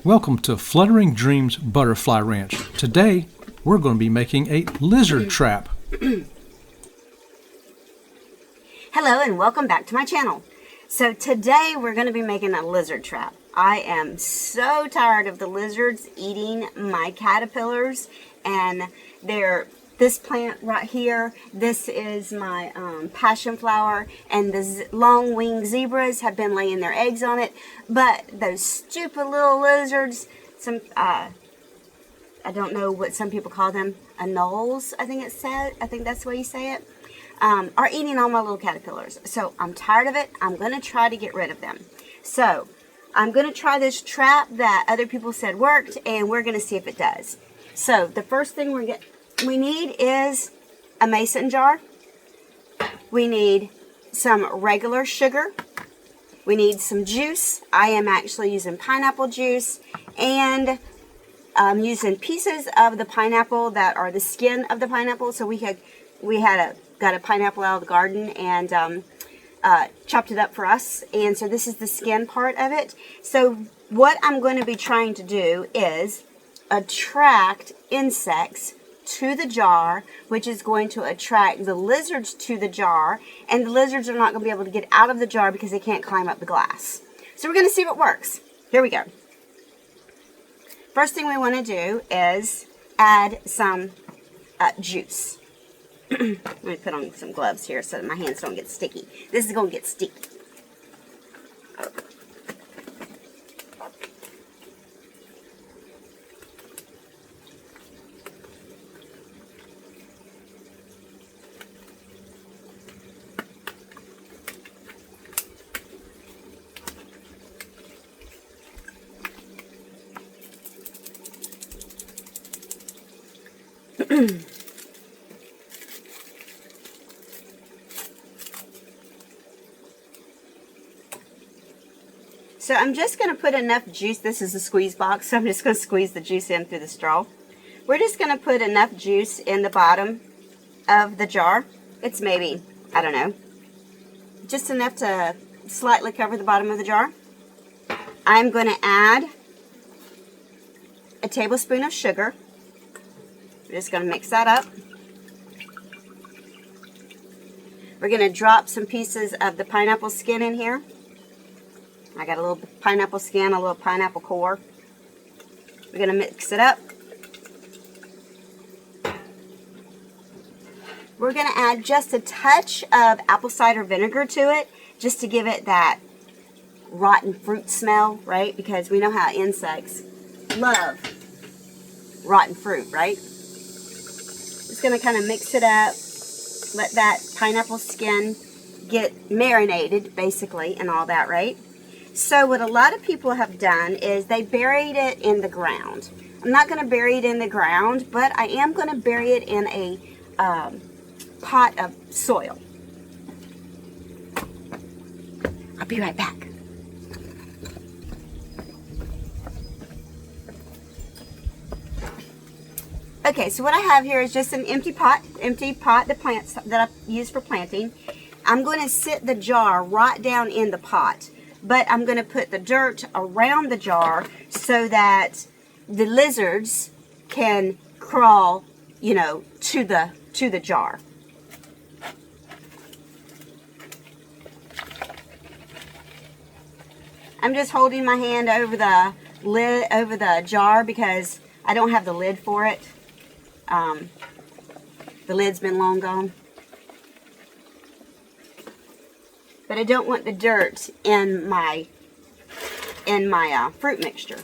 Welcome to Fluttering Dreams Butterfly Ranch. Today, we're going to be making a lizard trap. Hello and welcome back to my channel. So today we're going to be making a lizard trap. I am so tired of the lizards eating my caterpillars, and this plant right here, this is my passion flower, and the long-winged zebras have been laying their eggs on it, but those stupid little lizards, I don't know what some people call them, anoles, I think that's the way you say it, are eating all my little caterpillars. So I'm tired of it. I'm going to try to get rid of them. So I'm going to try this trap that other people said worked, and we're going to see if it does. So the first thing we need is a mason jar. We need some regular sugar. We need some juice. I am actually using pineapple juice, and I'm using pieces of the pineapple that are the skin of the pineapple. So got a pineapple out of the garden and chopped it up for us, and so this is the skin part of it. So what I'm going to be trying to do is attract insects to the jar, which is going to attract the lizards to the jar, and the lizards are not going to be able to get out of the jar because they can't climb up the glass. So we're going to see if it works. Here we go. First thing we want to do is add some juice. Let me put on some gloves here so that my hands don't get sticky. This is going to get sticky. So I'm just going to put enough juice. This is a squeeze box, so I'm just going to squeeze the juice in through the straw. We're just going to put enough juice in the bottom of the jar. It's maybe, I don't know, just enough to slightly cover the bottom of the jar. I'm going to add a tablespoon of sugar. We're just going to mix that up. We're going to drop some pieces of the pineapple skin in here. I got a little pineapple skin, a little pineapple core. We're going to mix it up. We're going to add just a touch of apple cider vinegar to it, just to give it that rotten fruit smell, right? Because we know how insects love rotten fruit, right? Just going to kind of mix it up, let that pineapple skin get marinated, basically, and all that, right? So what a lot of people have done is they buried it in the ground. I'm not going to bury it in the ground, but I am going to bury it in a pot of soil. I'll be right back. Okay, so what I have here is just an empty pot that I use for planting. I'm going to sit the jar right down in the pot. But I'm going to put the dirt around the jar so that the lizards can crawl, to the jar. I'm just holding my hand over the lid, over the jar, because I don't have the lid for it. The lid's been long gone. But I don't want the dirt in my fruit mixture.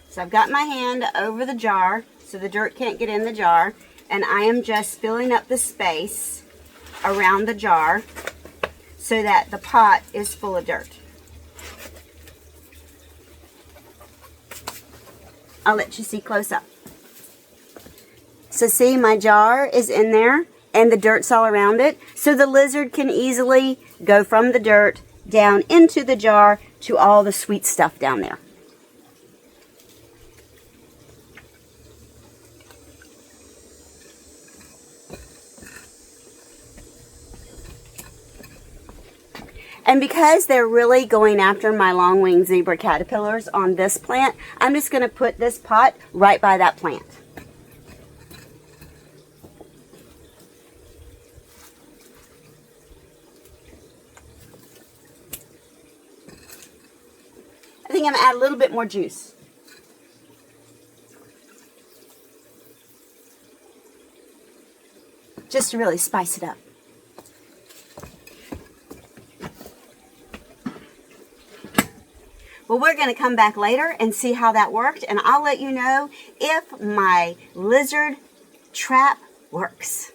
So I've got my hand over the jar so the dirt can't get in the jar, and I am just filling up the space around the jar so that the pot is full of dirt. I'll let you see close up. So see, my jar is in there and the dirt's all around it. So the lizard can easily go from the dirt down into the jar to all the sweet stuff down there. And because they're really going after my long-winged zebra caterpillars on this plant, I'm just going to put this pot right by that plant. I think I'm going to add a little bit more juice. Just to really spice it up. Well, we're going to come back later and see how that worked, and I'll let you know if my lizard trap works.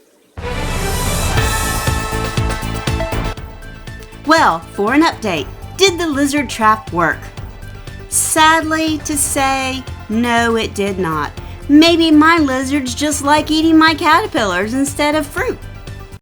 Well, for an update, did the lizard trap work? Sadly to say, no, it did not. Maybe my lizards just like eating my caterpillars instead of fruit.